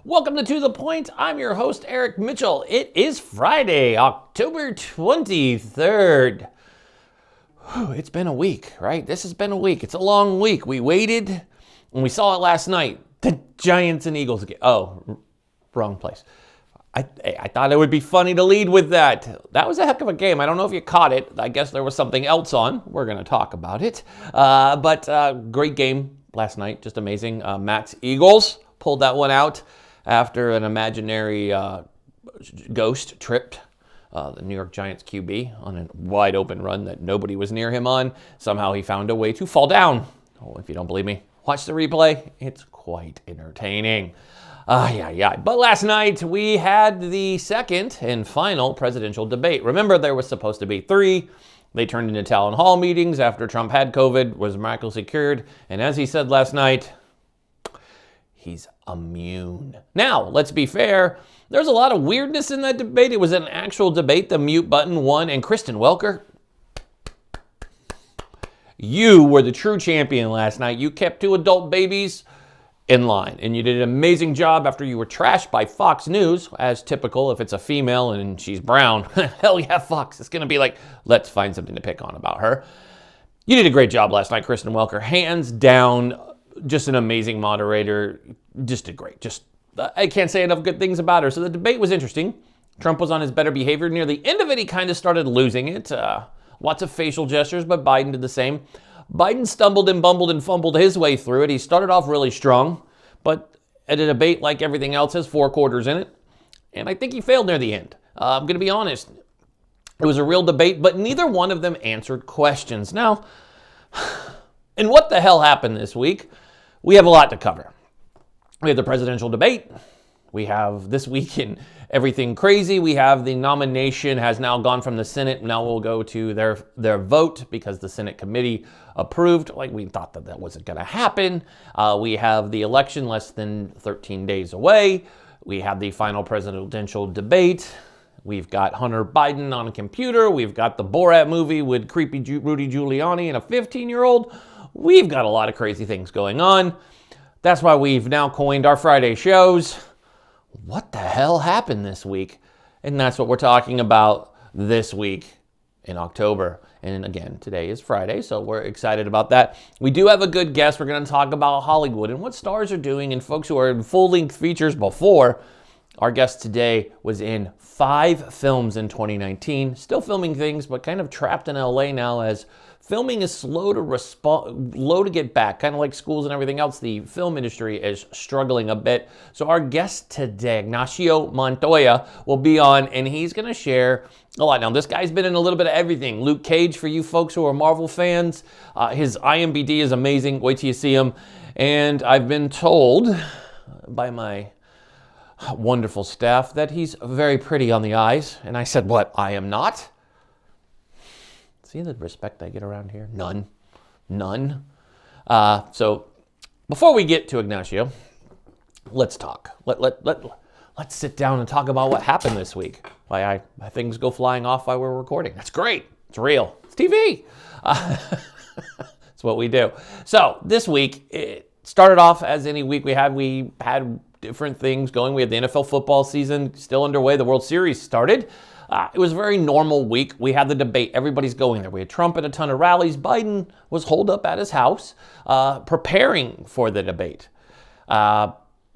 Welcome to The Point. I'm your host, Eric Mitchell. It is Friday, October 23rd. Whew, it's been a week, right? This has been a week. It's a long week. We waited, and we saw it last night. The Giants and Eagles again. Oh, wrong place. I thought it would be funny to lead with that. That was a heck of a game. I don't know if you caught it. I guess there was something else on. We're going to talk about it. But great game last night. Just amazing. Matt's Eagles pulled that one out after an imaginary ghost tripped the New York Giants QB on a wide open run that nobody was near him on. Somehow he found a way to fall down. Oh, if you don't believe me, watch the replay. It's quite entertaining. But last night we had the second and final presidential debate. Remember, there was supposed to be three. They turned into town hall meetings after Trump had COVID, was miraculously cured. And as he said last night, he's immune. Now, let's be fair. There's a lot of weirdness in that debate. It was an actual debate. The mute button won. And Kristen Welker, you were the true champion last night. You kept two adult babies in line. And you did an amazing job after you were trashed by Fox News, as typical. If it's a female and she's brown, hell yeah, Fox. It's going to be like, let's find something to pick on about her. You did a great job last night, Kristen Welker. Hands down, just an amazing moderator. Just did great. I can't say enough good things about her. So the debate was interesting. Trump was on his better behavior. Near the end of it, he kind of started losing it. Lots of facial gestures, but Biden did the same. Biden stumbled and bumbled and fumbled his way through it. He started off really strong, but at a debate like everything else has 4 quarters in it. And I think he failed near the end. I'm going to be honest. It was a real debate, but neither one of them answered questions. Now, and what the hell happened this week? We have a lot to cover. We have the presidential debate. We have this week in everything crazy. We have the nomination has now gone from the Senate. Now we'll go to their vote because the Senate committee approved. Like we thought that wasn't going to happen. We have the election less than 13 days away. We have the final presidential debate. We've got Hunter Biden on a computer. We've got the Borat movie with creepy Rudy Giuliani and a 15-year-old. We've got a lot of crazy things going on. That's why we've now coined our Friday shows, what the hell happened this week? And that's what we're talking about this week in October. And again, today is Friday, so we're excited about that. We do have a good guest. We're going to talk about Hollywood and what stars are doing and folks who are in full-length features before. Our guest today was in 5 films in 2019. Still filming things, but kind of trapped in LA now as filming is slow to get back. Kind of like schools and everything else, the film industry is struggling a bit. So our guest today, Ignacyo Montoya, will be on, and he's going to share a lot. Now, this guy's been in a little bit of everything. Luke Cage, for you folks who are Marvel fans. His IMDb is amazing. Wait till you see him. And I've been told by my wonderful staff that he's very pretty on the eyes. And I said, what? I am not? See the respect I get around here? None. So before we get to Ignacyo, let's talk. Let's sit down and talk about what happened this week. Why things go flying off while we're recording. That's great. It's real. It's TV. That's what we do. So this week, it started off as any week we had different things going. We had the NFL football season still underway. The World Series started. It was a very normal week. We had the debate. Everybody's going there. We had Trump at a ton of rallies. Biden was holed up at his house preparing for the debate.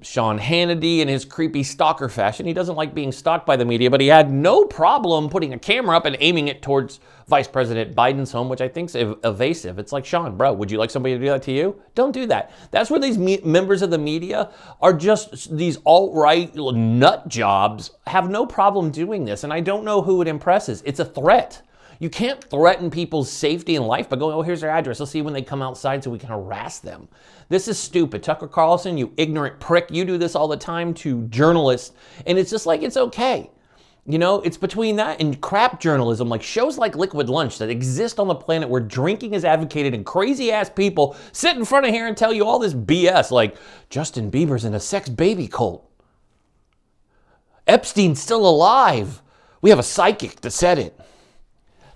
Sean Hannity in his creepy stalker fashion. He doesn't like being stalked by the media, but he had no problem putting a camera up and aiming it towards Vice President Biden's home, which I think is evasive. It's like, Sean, bro, would you like somebody to do that to you? Don't do that. That's where these members of the media are just these alt-right nut jobs, have no problem doing this. And I don't know who it impresses. It's a threat. You can't threaten people's safety and life by going, oh, here's their address. Let's see when they come outside so we can harass them. This is stupid. Tucker Carlson, you ignorant prick. You do this all the time to journalists. And it's just like, it's okay. You know, it's between that and crap journalism, like shows like Liquid Lunch that exist on the planet where drinking is advocated and crazy ass people sit in front of here and tell you all this BS like Justin Bieber's in a sex baby cult. Epstein's still alive. We have a psychic that said it.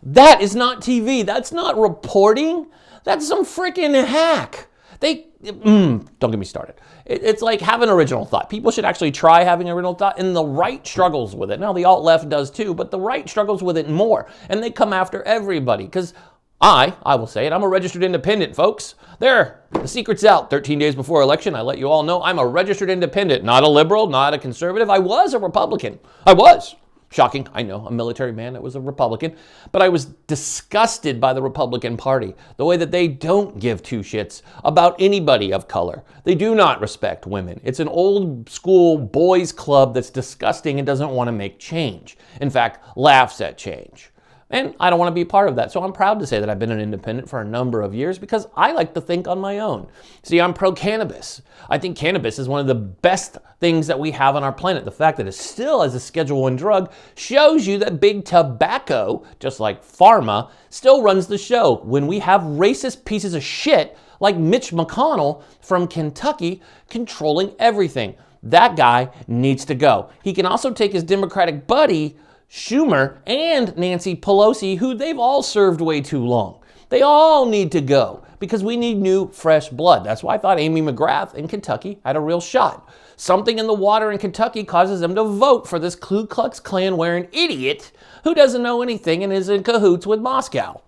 That is not TV. That's not reporting. That's some freaking hack. Don't get me started. It's like having original thought. People should actually try having original thought, and the right struggles with it. Now, the alt-left does too, but the right struggles with it more, and they come after everybody, because I will say it, I'm a registered independent, folks. There, the secret's out. 13 days before election, I let you all know I'm a registered independent, not a liberal, not a conservative. I was a Republican. I was. Shocking, I know, a military man that was a Republican, but I was disgusted by the Republican Party, the way that they don't give two shits about anybody of color. They do not respect women. It's an old school boys club that's disgusting and doesn't want to make change. In fact, laughs at change. And I don't want to be a part of that. So I'm proud to say that I've been an independent for a number of years because I like to think on my own. See, I'm pro-cannabis. I think cannabis is one of the best things that we have on our planet. The fact that it still is a Schedule I drug shows you that big tobacco, just like pharma, still runs the show. When we have racist pieces of shit like Mitch McConnell from Kentucky controlling everything. That guy needs to go. He can also take his Democratic buddy, Schumer, and Nancy Pelosi, who they've all served way too long. They all need to go because we need new, fresh blood. That's why I thought Amy McGrath in Kentucky had a real shot. Something in the water in Kentucky causes them to vote for this Ku Klux Klan wearing idiot who doesn't know anything and is in cahoots with Moscow.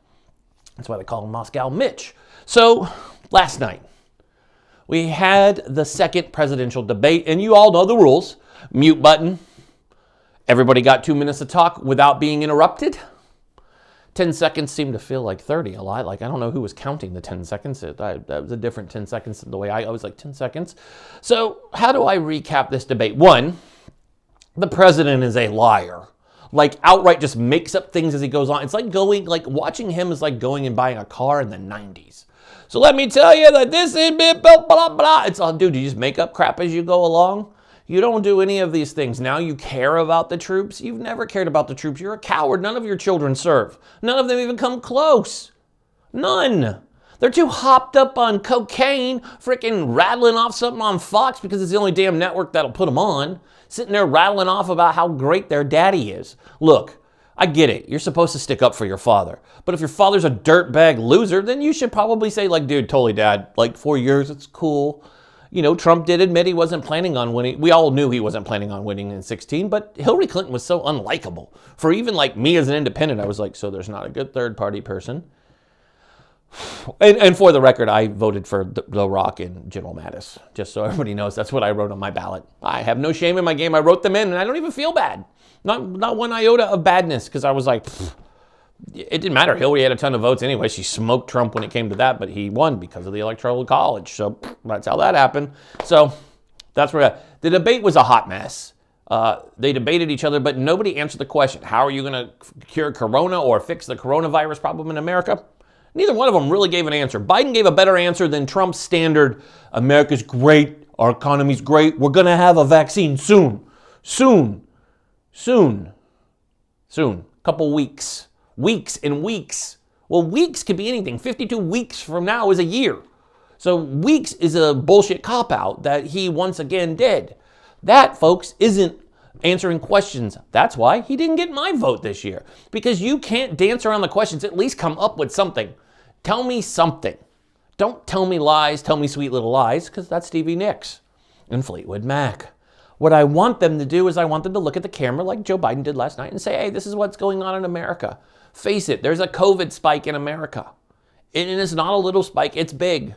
That's why they call him Moscow Mitch. So last night, we had the second presidential debate, and you all know the rules. Mute button. Everybody got 2 minutes to talk without being interrupted. 10 seconds seemed to feel like 30 a lot. Like, I don't know who was counting the 10 seconds. That was a different 10 seconds than the way I was like 10 seconds. So how do I recap this debate? One, the president is a liar. Like, outright just makes up things as he goes on. It's like watching him is like going and buying a car in the 90s. So let me tell you that this is blah, blah, blah. It's all, dude, you just make up crap as you go along. You don't do any of these things. Now you care about the troops. You've never cared about the troops. You're a coward. None of your children serve. None of them even come close. None. They're too hopped up on cocaine, freaking rattling off something on Fox because it's the only damn network that'll put them on, sitting there rattling off about how great their daddy is. Look, I get it. You're supposed to stick up for your father. But if your father's a dirtbag loser, then you should probably say, like, dude, totally, dad. Like, 4 years, it's cool. You know, Trump did admit he wasn't planning on winning. We all knew he wasn't planning on winning in 16, but Hillary Clinton was so unlikable. For even like me as an independent, I was like, so there's not a good third party person. And for the record, I voted for The Rock and General Mattis. Just so everybody knows, that's what I wrote on my ballot. I have no shame in my game. I wrote them in, and I don't even feel bad. Not one iota of badness, because I was like, it didn't matter. Hillary had a ton of votes anyway. She smoked Trump when it came to that, but he won because of the Electoral College. So that's how that happened. So that's where the debate was a hot mess. They debated each other, but nobody answered the question. How are you going to cure corona or fix the coronavirus problem in America? Neither one of them really gave an answer. Biden gave a better answer than Trump's standard, America's great, our economy's great, we're going to have a vaccine soon. Couple weeks. Weeks and weeks. Well, weeks could be anything. 52 weeks from now is a year. So weeks is a bullshit cop-out that he once again did. That, folks, isn't answering questions. That's why he didn't get my vote this year. Because you can't dance around the questions. At least come up with something. Tell me something. Don't tell me lies. Tell me sweet little lies, because that's Stevie Nicks and Fleetwood Mac. What I want them to do is I want them to look at the camera like Joe Biden did last night and say, hey, this is what's going on in America. Face it, there's a COVID spike in America. And it's not a little spike, it's big.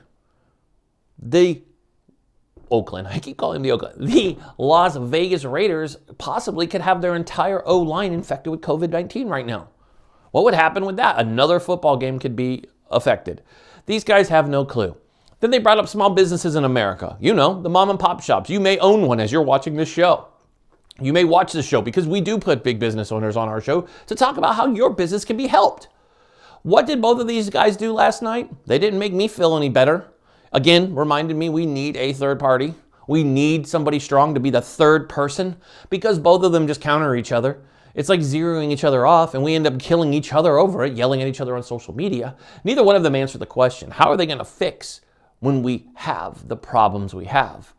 The Las Vegas Raiders possibly could have their entire O-line infected with COVID-19 right now. What would happen with that? Another football game could be affected. These guys have no clue. Then they brought up small businesses in America. You know, the mom and pop shops. You may own one as you're watching this show. You may watch this show because we do put big business owners on our show to talk about how your business can be helped. What did both of these guys do last night? They didn't make me feel any better. Again, reminded me we need a third party. We need somebody strong to be the third person because both of them just counter each other. It's like zeroing each other off, and we end up killing each other over it, yelling at each other on social media. Neither one of them answered the question. How are they going to fix when we have the problems we have?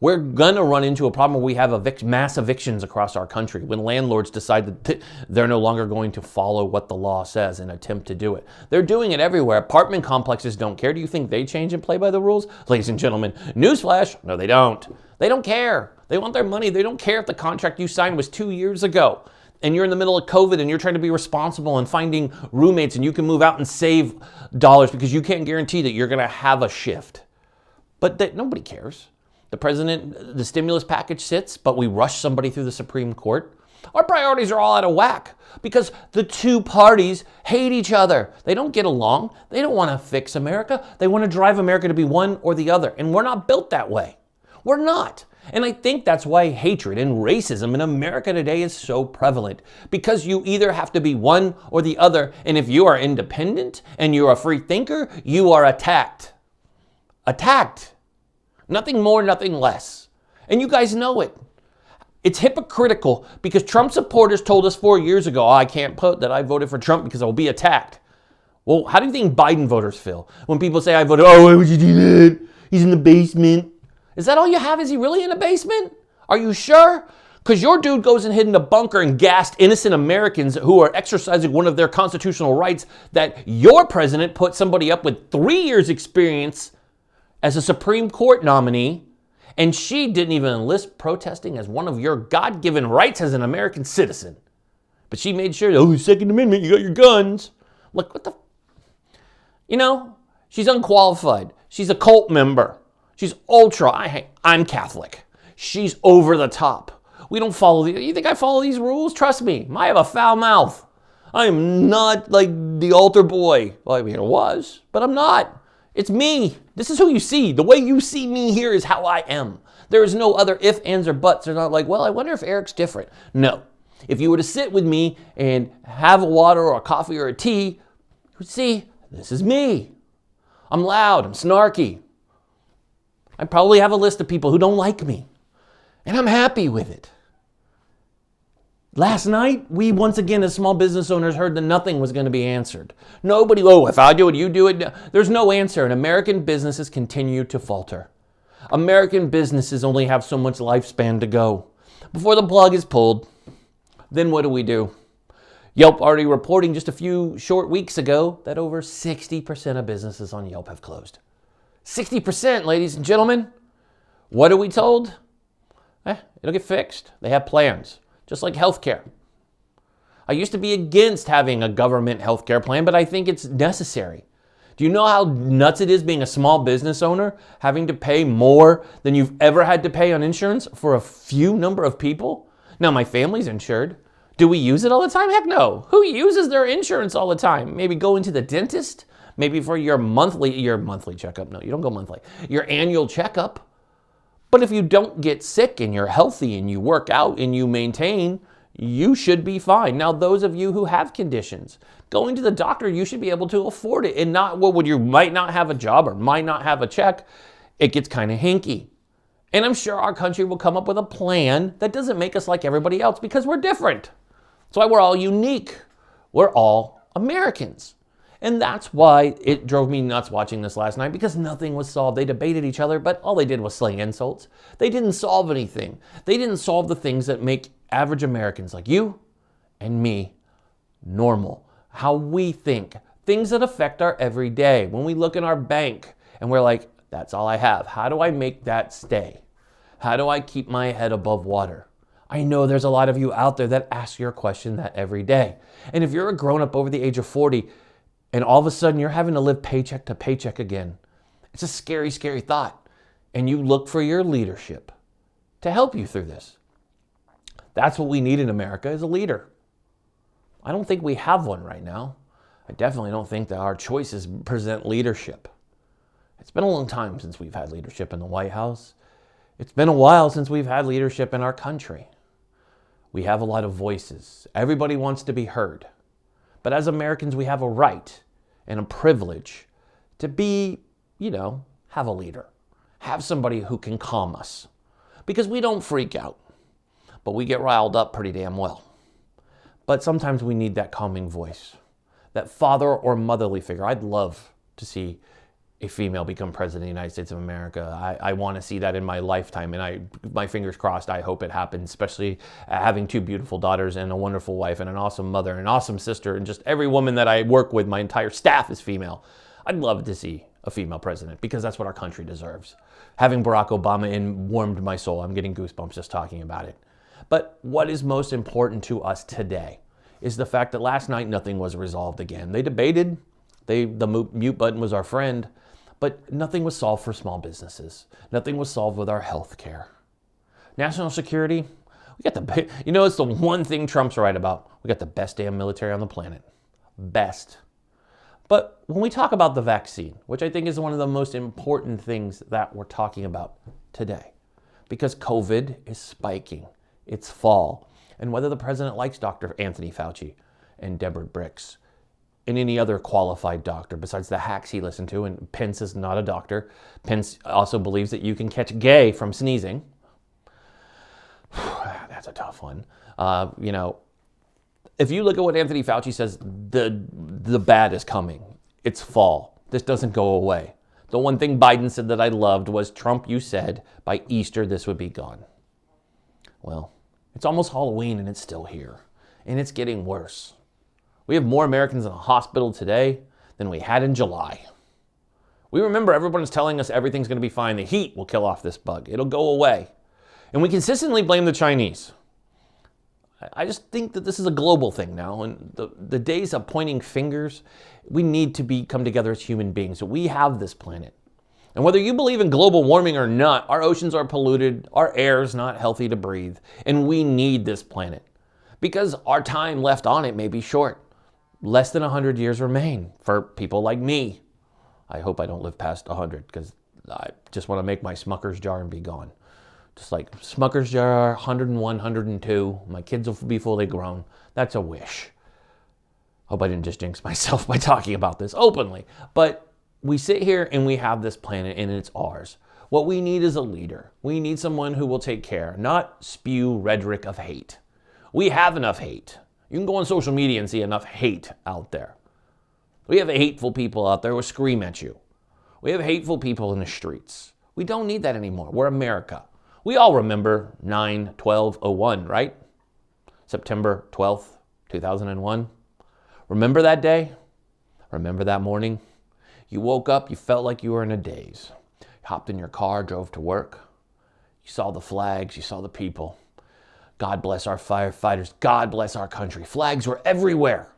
We're going to run into a problem where we have mass evictions across our country when landlords decide that they're no longer going to follow what the law says and attempt to do it. They're doing it everywhere. Apartment complexes don't care. Do you think they change and play by the rules? Ladies and gentlemen, newsflash, no, they don't. They don't care. They want their money. They don't care if the contract you signed was 2 years ago and you're in the middle of COVID and you're trying to be responsible and finding roommates and you can move out and save dollars because you can't guarantee that you're going to have a shift. But nobody cares. The president, the stimulus package sits, but we rush somebody through the Supreme Court. Our priorities are all out of whack because the two parties hate each other. They don't get along. They don't want to fix America. They want to drive America to be one or the other. And we're not built that way. We're not. And I think that's why hatred and racism in America today is so prevalent. Because you either have to be one or the other. And if you are independent and you're a free thinker, you are attacked. Attacked. Nothing more, nothing less. And you guys know it. It's hypocritical because Trump supporters told us 4 years ago, I can't put that I voted for Trump because I will be attacked. Well, how do you think Biden voters feel when people say I voted, why would you do that? He's in the basement. Is that all you have? Is he really in a basement? Are you sure? Because your dude goes and hid in a bunker and gassed innocent Americans who are exercising one of their constitutional rights that your president put somebody up with 3 years experience as a Supreme Court nominee, and she didn't even enlist protesting as one of your God-given rights as an American citizen. But she made sure, Second Amendment, you got your guns. Look, what the... she's unqualified. She's a cult member. She's ultra... I'm Catholic. She's over the top. We don't follow... You think I follow these rules? Trust me, I have a foul mouth. I am not like the altar boy. Well, I mean, it was, but I'm not. It's me. This is who you see. The way you see me here is how I am. There is no other ifs, ands, or buts. They're not like, well, I wonder if Eric's different. No. If you were to sit with me and have a water or a coffee or a tea, you would see, this is me. I'm loud. I'm snarky. I probably have a list of people who don't like me. And I'm happy with it. Last night, we once again as small business owners heard that nothing was going to be answered. Nobody, if I do it, you do it. There's no answer, and American businesses continue to falter. American businesses only have so much lifespan to go. Before the plug is pulled, then what do? Yelp already reporting just a few short weeks ago that over 60% of businesses on Yelp have closed. 60%, ladies and gentlemen. What are we told? It'll get fixed. They have plans. Just like healthcare. I used to be against having a government healthcare plan, but I think it's necessary. Do you know how nuts it is being a small business owner, having to pay more than you've ever had to pay on insurance for a few number of people? Now, my family's insured. Do we use it all the time? Heck no. Who uses their insurance all the time? Maybe going to the dentist? Maybe for your monthly checkup. No, you don't go monthly. Your annual checkup. But if you don't get sick and you're healthy and you work out and you maintain, you should be fine. Now, those of you who have conditions, going to the doctor, you should be able to afford it and not when you might not have a job or might not have a check, it gets kind of hinky. And I'm sure our country will come up with a plan that doesn't make us like everybody else because we're different. That's why we're all unique. We're all Americans. And that's why it drove me nuts watching this last night because nothing was solved. They debated each other, but all they did was sling insults. They didn't solve anything. They didn't solve the things that make average Americans like you and me normal. How we think. Things that affect our everyday. When we look in our bank and we're like, that's all I have. How do I make that stay? How do I keep my head above water? I know there's a lot of you out there that ask your question that every day. And if you're a grown-up over the age of 40, and all of a sudden you're having to live paycheck to paycheck again. It's a scary, scary thought. And you look for your leadership to help you through this. That's what we need in America is a leader. I don't think we have one right now. I definitely don't think that our choices present leadership. It's been a long time since we've had leadership in the White House. It's been a while since we've had leadership in our country. We have a lot of voices. Everybody wants to be heard. But as Americans, we have a right and a privilege to be, have a leader. Have somebody who can calm us. Because we don't freak out, but we get riled up pretty damn well. But sometimes we need that calming voice, that father or motherly figure. I'd love to see a female become president of the United States of America. I want to see that in my lifetime, and my fingers crossed, I hope it happens, especially having 2 beautiful daughters and a wonderful wife and an awesome mother and an awesome sister, and just every woman that I work with, my entire staff is female. I'd love to see a female president because that's what our country deserves. Having Barack Obama in warmed my soul. I'm getting goosebumps just talking about it. But what is most important to us today is the fact that last night nothing was resolved again. They debated, the mute button was our friend, but nothing was solved for small businesses. Nothing was solved with our health care. National security, we got it's the one thing Trump's right about. We got the best damn military on the planet. Best. But when we talk about the vaccine, which I think is one of the most important things that we're talking about today, because COVID is spiking, it's fall, and whether the president likes Dr. Anthony Fauci and Deborah Birx and any other qualified doctor besides the hacks he listened to, and Pence is not a doctor. Pence also believes that you can catch gay from sneezing. That's a tough one. If you look at what Anthony Fauci says, the bad is coming. It's fall. This doesn't go away. The one thing Biden said that I loved was, Trump, you said by Easter this would be gone. Well, it's almost Halloween and it's still here. And it's getting worse. We have more Americans in the hospital today than we had in July. We remember everyone's telling us everything's going to be fine. The heat will kill off this bug. It'll go away. And we consistently blame the Chinese. I just think that this is a global thing now, and the days of pointing fingers, we need to come together as human beings. We have this planet. And whether you believe in global warming or not, our oceans are polluted, our air is not healthy to breathe, and we need this planet. Because our time left on it may be short. Less than 100 years remain for people like me. I hope I don't live past 100, because I just want to make my Smucker's jar and be gone. Just like Smucker's jar, 101, 102. My kids will be fully grown. That's a wish. Hope I didn't just jinx myself by talking about this openly. But we sit here and we have this planet and it's ours. What we need is a leader. We need someone who will take care, not spew rhetoric of hate. We have enough hate. You can go on social media and see enough hate out there. We have hateful people out there who scream at you. We have hateful people in the streets. We don't need that anymore. We're America. We all remember 9/12/01, right? September 12th, 2001. Remember that day? Remember that morning? You woke up, you felt like you were in a daze. You hopped in your car, drove to work. You saw the flags, you saw the people. God bless our firefighters. God bless our country. Flags were everywhere.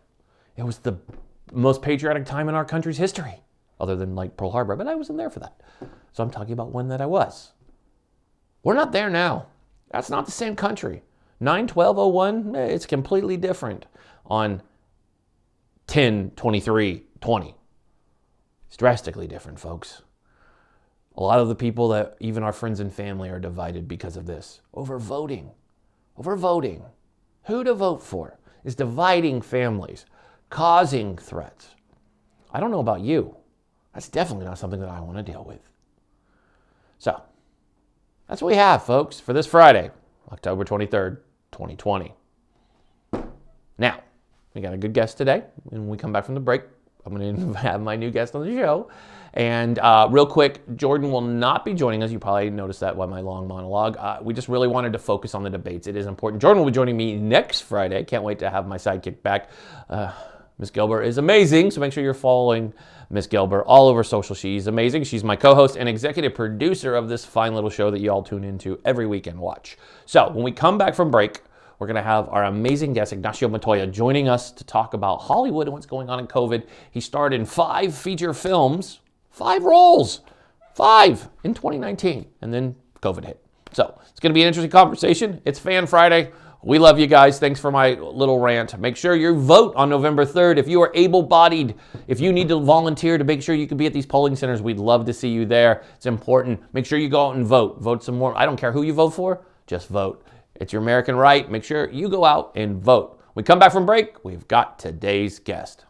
It was the most patriotic time in our country's history, other than like Pearl Harbor, but I wasn't there for that. So I'm talking about when that I was. We're not there now. That's not the same country. 9/12/01, it's completely different on 10/23/20. It's drastically different, folks. A lot of the people that even our friends and family are divided because of this. Over voting. Who to vote for is dividing families, causing threats. I don't know about you. That's definitely not something that I want to deal with. So, that's what we have, folks, for this Friday, October 23rd, 2020. Now, we got a good guest today. And when we come back from the break, I'm going to have my new guest on the show. And real quick, Jordan will not be joining us. You probably noticed that by my long monologue. We just really wanted to focus on the debates. It is important. Jordan will be joining me next Friday. Can't wait to have my sidekick back. Miss Gilbert is amazing, so make sure you're following Miss Gilbert all over social. She's amazing. She's my co-host and executive producer of this fine little show that you all tune into every week and watch. So when we come back from break, we're going to have our amazing guest, Ignacyo Matynia, joining us to talk about Hollywood and what's going on in COVID. He starred in 5 feature films, 5 roles, 5 in 2019, and then COVID hit. So it's going to be an interesting conversation. It's Fan Friday. We love you guys. Thanks for my little rant. Make sure you vote on November 3rd. If you are able-bodied, if you need to volunteer to make sure you can be at these polling centers, we'd love to see you there. It's important. Make sure you go out and vote. Vote some more. I don't care who you vote for. Just vote. It's your American right. Make sure you go out and vote. When we come back from break, we've got today's guest.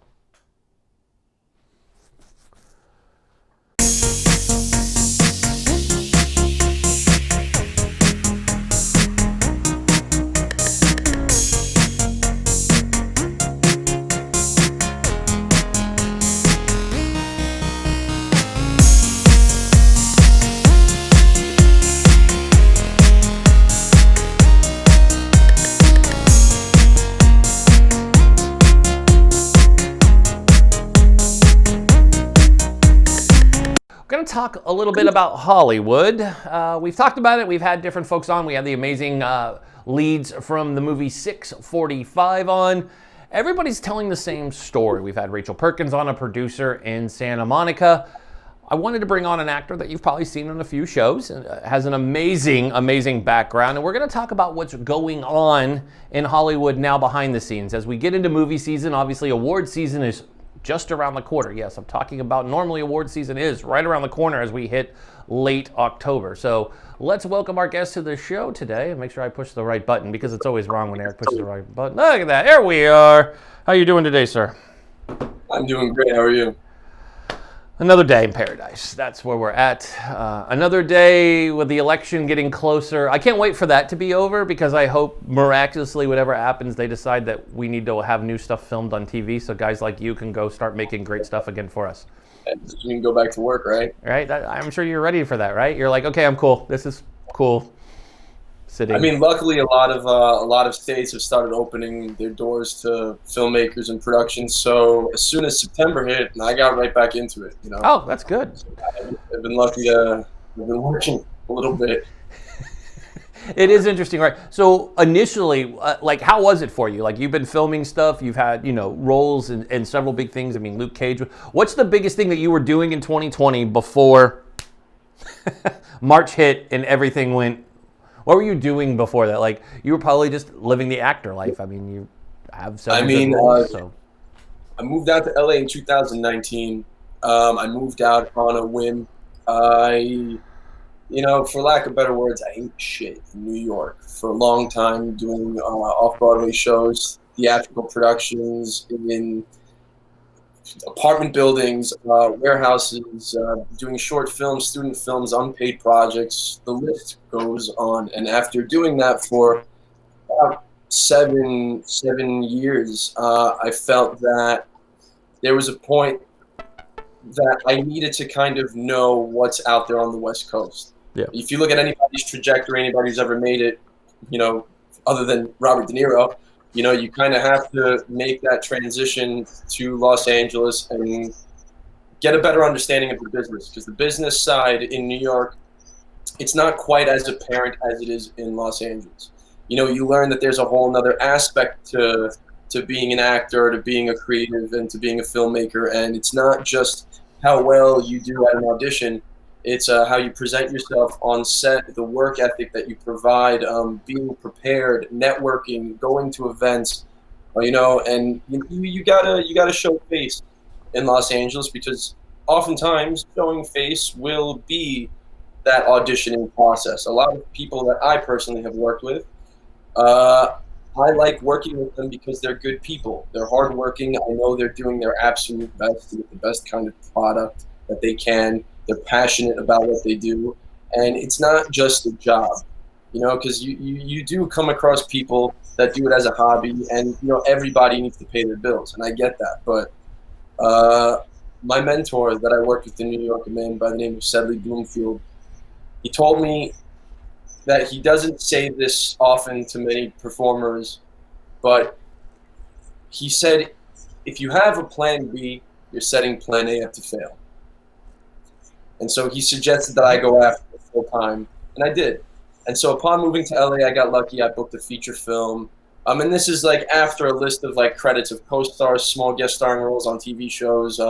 talk a little bit about Hollywood. We've talked about it. We've had different folks on. We had the amazing leads from the movie 645 on. Everybody's telling the same story. We've had Rachel Perkins on, a producer in Santa Monica. I wanted to bring on an actor that you've probably seen on a few shows, has an amazing, amazing background, and we're going to talk about what's going on in Hollywood now behind the scenes. As we get into movie season, obviously award season is just around the corner. Yes, I'm talking about normally award season is right around the corner as we hit late October. So let's welcome our guest to the show today and make sure I push the right button because it's always wrong when Eric pushes the right button. Look at that. There we are. How are you doing today, sir? I'm doing great. How are you? Another day in paradise. That's where we're at. Another day with the election getting closer. I can't wait for that to be over because I hope miraculously whatever happens, they decide that we need to have new stuff filmed on TV so guys like you can go start making great stuff again for us. And you can go back to work, right? Right? I'm sure you're ready for that, right? You're like, okay, I'm cool. This is cool. Sitting. I mean, luckily, a lot of states have started opening their doors to filmmakers and productions. So as soon as September hit, I got right back into it. You know. Oh, that's good. So I've been lucky. I've been working a little bit. It is interesting, right? So initially, like, how was it for you? Like, you've been filming stuff. You've had, roles in several big things. I mean, Luke Cage. What's the biggest thing that you were doing in 2020 before March hit and everything went? What were you doing before that? Like, you were probably just living the actor life. I mean, you have several good roles, so. I moved out to LA in 2019. I moved out on a whim. For lack of better words, I ate shit in New York for a long time, doing off-Broadway shows, theatrical productions in apartment buildings, warehouses, doing short films, student films, unpaid projects. The list goes on. And after doing that for about seven years, I felt that there was a point that I needed to kind of know what's out there on the West Coast. Yeah. If you look at anybody's trajectory, anybody who's ever made it, other than Robert De Niro, you kind of have to make that transition to Los Angeles and get a better understanding of the business, because the business side in New York, it's not quite as apparent as it is in Los Angeles. You learn that there's a whole nother aspect to being an actor, to being a creative, and to being a filmmaker. And it's not just how well you do at an audition. It's how you present yourself on set, the work ethic that you provide, being prepared, networking, going to events, and you gotta show face in Los Angeles, because oftentimes showing face will be that auditioning process. A lot of people that I personally have worked with, I like working with them because they're good people. They're hardworking. I know they're doing their absolute best to get the best kind of product that they can. They're passionate about what they do, and it's not just a job, because you do come across people that do it as a hobby, and everybody needs to pay their bills, and I get that. But my mentor that I worked with in New York, a man by the name of Sedley Bloomfield, he told me that he doesn't say this often to many performers, but he said, if you have a plan B, you're setting plan A up to fail. And so he suggested that I go after it full time, and I did. And so upon moving to LA, I got lucky. I booked a feature film. And this is like after a list of like credits of co-stars, small guest starring roles on TV shows,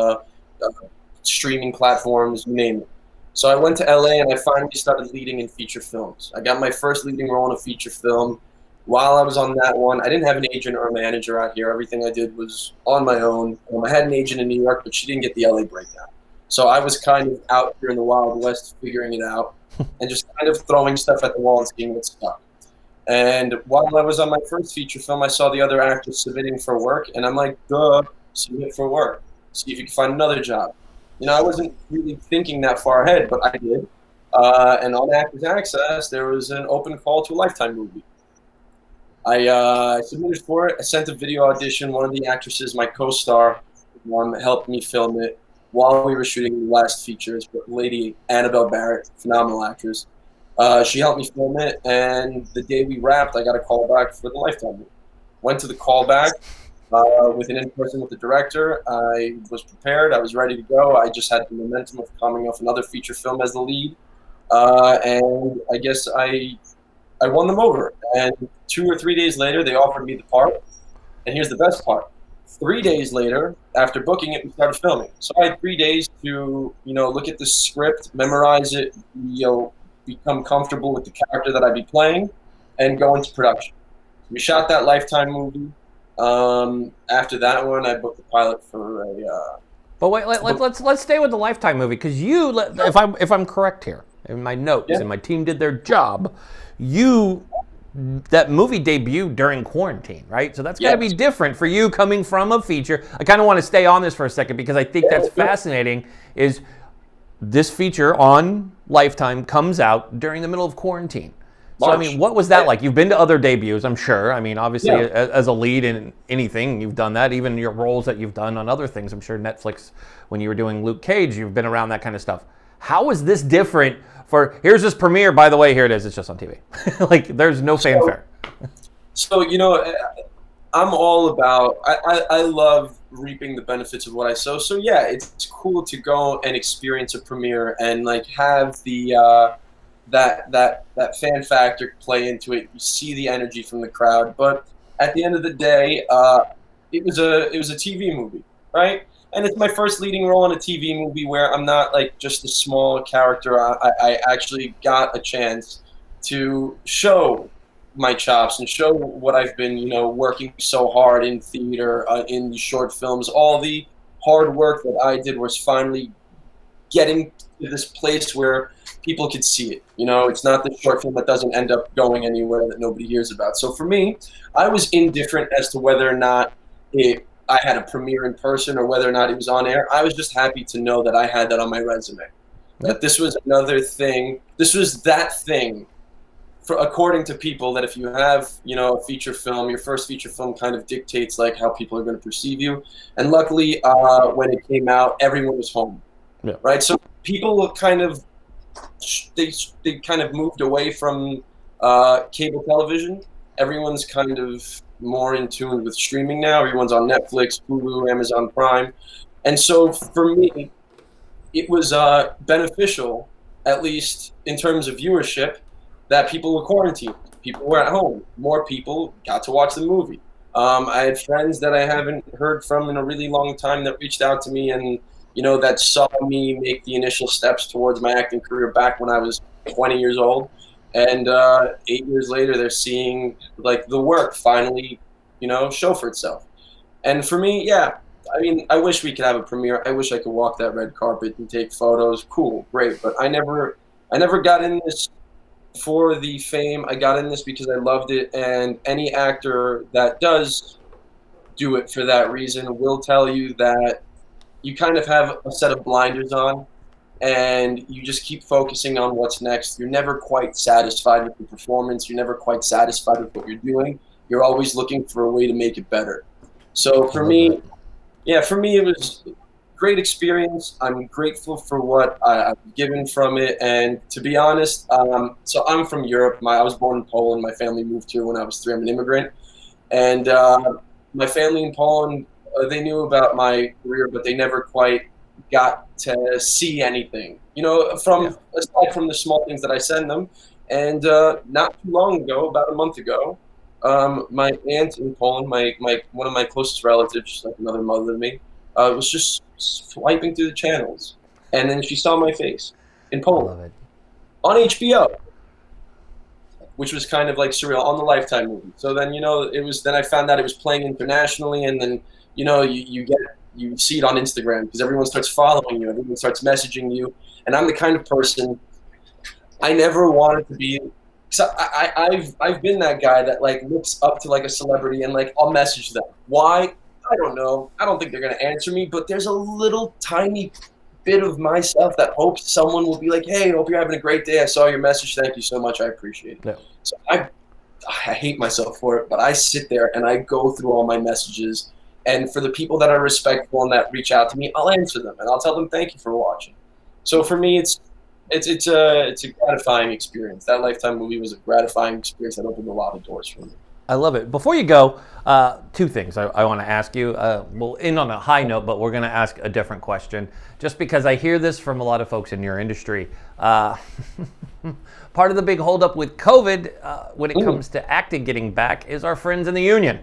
streaming platforms, you name it. So I went to LA and I finally started leading in feature films. I got my first leading role in a feature film. While I was on that one, I didn't have an agent or a manager out here. Everything I did was on my own. I had an agent in New York, but she didn't get the LA breakdown. So I was kind of out here in the Wild West figuring it out and just kind of throwing stuff at the wall and seeing what stuck. And while I was on my first feature film, I saw the other actors submitting for work, and I'm like, duh, submit for work. See if you can find another job. I wasn't really thinking that far ahead, but I did. And on Actors Access, there was an open call to a Lifetime movie. I submitted for it. I sent a video audition. One of the actresses, my co-star, helped me film it while we were shooting the last features. But Lady Annabelle Barrett, phenomenal actress, she helped me film it. And the day we wrapped, I got a call back for the Lifetime movie. Went to the callback. with an in-person with the director. I was prepared. I was ready to go. I just had the momentum of coming off another feature film as the lead. And I guess I won them over. And 2 or 3 days later, they offered me the part. And here's the best part. 3 days later, after booking it, we started filming. So I had 3 days to, look at the script, memorize it, become comfortable with the character that I'd be playing, and go into production. We shot that Lifetime movie. After that one, I booked the pilot for a. But wait, let's stay with the Lifetime movie, because if I'm correct here in my notes, and my team did their job, that movie debuted during quarantine, right? So that's got to be different for you coming from a feature. I kind of want to stay on this for a second because I think that's fascinating. Is this feature on Lifetime comes out during the middle of quarantine? So, I mean, what was that like? You've been to other debuts, I'm sure. I mean, obviously, as a lead in anything, you've done that. Even your roles that you've done on other things. I'm sure Netflix, when you were doing Luke Cage, you've been around that kind of stuff. How is this different here's this premiere, by the way, here it is, it's just on TV. Like, there's no fanfare. So, I'm all about, I love reaping the benefits of what I sow. So, yeah, it's cool to go and experience a premiere and, like, have the... that fan factor play into it. You see the energy from the crowd, but at the end of the day, it was a TV movie, right? And it's my first leading role in a TV movie where I'm not like just a small character. I actually got a chance to show my chops and show what I've been, working so hard in theater, in the short films. All the hard work that I did was finally getting to this place where people could see it. It's not the short film that doesn't end up going anywhere that nobody hears about. So for me, I was indifferent as to whether or not I had a premiere in person or whether or not it was on air. I was just happy to know that I had that on my resume. That this was another thing. This was that thing, according to people, that if you have, a feature film, your first feature film kind of dictates like how people are going to perceive you. And luckily, when it came out, everyone was home, right? So people kind of they kind of moved away from cable television. Everyone's kind of more in tune with streaming now. Everyone's on Netflix, Hulu, Amazon Prime. And so for me, it was beneficial, at least in terms of viewership, that people were quarantined. People were at home. More people got to watch the movie. I had friends that I haven't heard from in a really long time that reached out to me and, that saw me make the initial steps towards my acting career back when I was 20 years old. And 8 years later, they're seeing like the work finally, show for itself. And for me, I mean, I wish we could have a premiere. I wish I could walk that red carpet and take photos. Cool, great. But I never got in this for the fame. I got in this because I loved it. And any actor that does do it for that reason will tell you that you kind of have a set of blinders on. And you just keep focusing on what's next. You're never quite satisfied with the performance. You're never quite satisfied with what you're doing. You're always looking for a way to make it better. So for me, it was a great experience. I'm grateful for what I've given from it. And to be honest, so I'm from Europe. I was born in Poland. My family moved here when I was 3. I'm an immigrant. And my family in Poland, they knew about my career, but they never quite got to see anything, aside from the small things that I send them. And not too long ago, about a month ago, my aunt in Poland, one of my closest relatives, like another mother to me, was just swiping through the channels, and then she saw my face in Poland on HBO, which was kind of like surreal, on the Lifetime movie. So then then I found out it was playing internationally, and then you see it on Instagram because everyone starts following you, everyone starts messaging you, and I'm the kind of person I never wanted to be. So I've been that guy that like looks up to like a celebrity and like I'll message them. Why? I don't know. I don't think they're gonna answer me, but there's a little tiny bit of myself that hopes someone will be like, "Hey, hope you're having a great day. I saw your message. Thank you so much. I appreciate it." Yeah. So I hate myself for it, but I sit there and I go through all my messages. And for the people that are respectful and that reach out to me, I'll answer them and I'll tell them thank you for watching. So for me, it's a gratifying experience. That Lifetime movie was a gratifying experience that opened a lot of doors for me. I love it. Before you go, two things I want to ask you. We'll end on a high note, but we're going to ask a different question, just because I hear this from a lot of folks in your industry. Part of the big holdup with COVID, when it comes to acting getting back, is our friends in the union.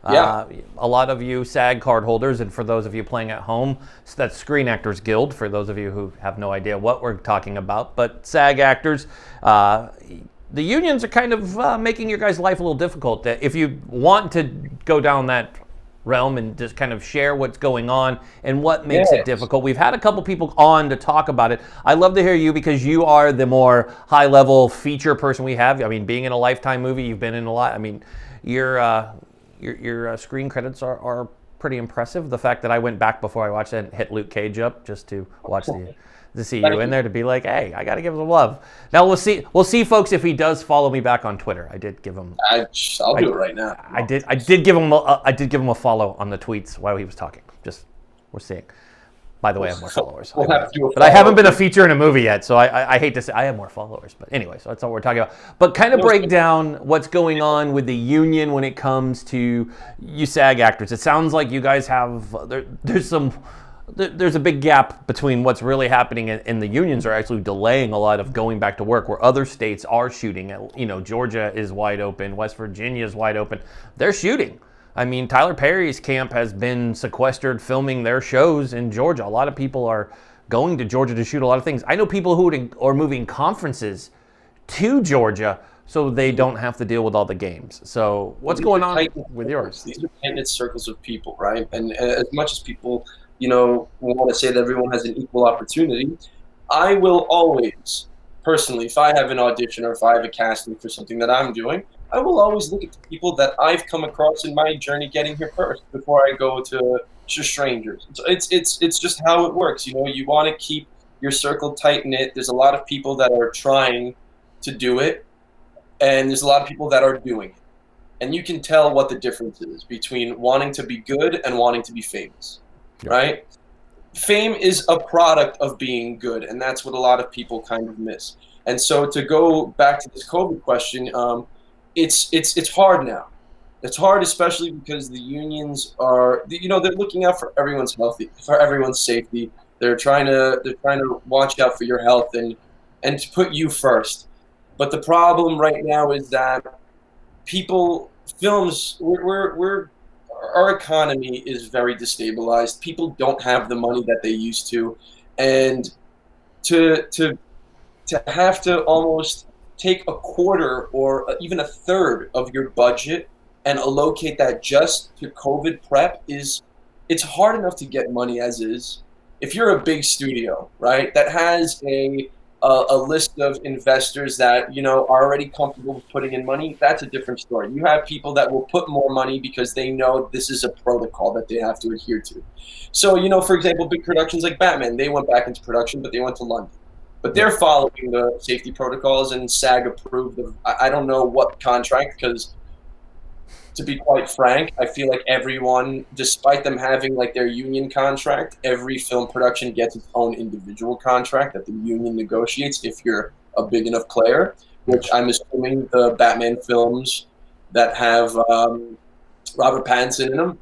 Yeah. A lot of you SAG card holders, and for those of you playing at home, so that's Screen Actors Guild, for those of you who have no idea what we're talking about, but SAG actors, the unions are kind of making your guys' life a little difficult. If you want to go down that realm and just kind of share what's going on and what makes it difficult. We've had a couple people on to talk about it. I'd love to hear you, because you are the more high-level feature person we have. I mean, being in a Lifetime movie, you've been in a lot. I mean, your screen credits are pretty impressive. The fact that I went back before I watched it and hit Luke Cage up just to watch to see you in there, to be like, hey, I got to give him love. Now we'll see, folks, if he does follow me back on Twitter. I did give him. I'll do it right now. I did give him a follow on the tweets while he was talking. Just we're seeing. By the way, I have more followers. But I haven't been a feature in a movie yet, so I hate to say I have more followers. But anyway, so that's all we're talking about. But kind of break down what's going on with the union when it comes to you SAG actors. It sounds like you guys have there's a big gap between what's really happening, and the unions are actually delaying a lot of going back to work, where other states are shooting. Georgia is wide open, West Virginia is wide open. They're shooting. I mean, Tyler Perry's camp has been sequestered filming their shows in Georgia. A lot of people are going to Georgia to shoot a lot of things. I know people who are moving conferences to Georgia so they don't have to deal with all the games. So what's going on with yours? These are tight-knit circles of people, right? And as much as people, want to say that everyone has an equal opportunity, I will always, personally, if I have an audition or if I have a casting for something that I'm doing, I will always look at the people that I've come across in my journey getting here first before I go to strangers. So it's just how it works. You want to keep your circle tight knit. There's a lot of people that are trying to do it, and there's a lot of people that are doing it. And you can tell what the difference is between wanting to be good and wanting to be famous, right? Fame is a product of being good, and that's what a lot of people kind of miss. And so to go back to this COVID question, it's hard now. It's hard, especially because the unions are, they're looking out for everyone's for everyone's safety. They're trying to watch out for your health and to put you first. But the problem right now is that our economy is very destabilized. People don't have the money that they used to, and to have to almost take a quarter or even a third of your budget and allocate that just to COVID prep it's hard enough to get money as is. If you're a big studio, right, that has a list of investors that are already comfortable with putting in money, that's a different story. You have people that will put more money because they know this is a protocol that they have to adhere to. So for example, big productions like Batman, they went back into production, but they went to London. But they're following the safety protocols, and SAG approved of, I don't know what contract, because to be quite frank, I feel like everyone, despite them having like their union contract, every film production gets its own individual contract that the union negotiates if you're a big enough player, which I'm assuming the Batman films that have Robert Pattinson in them,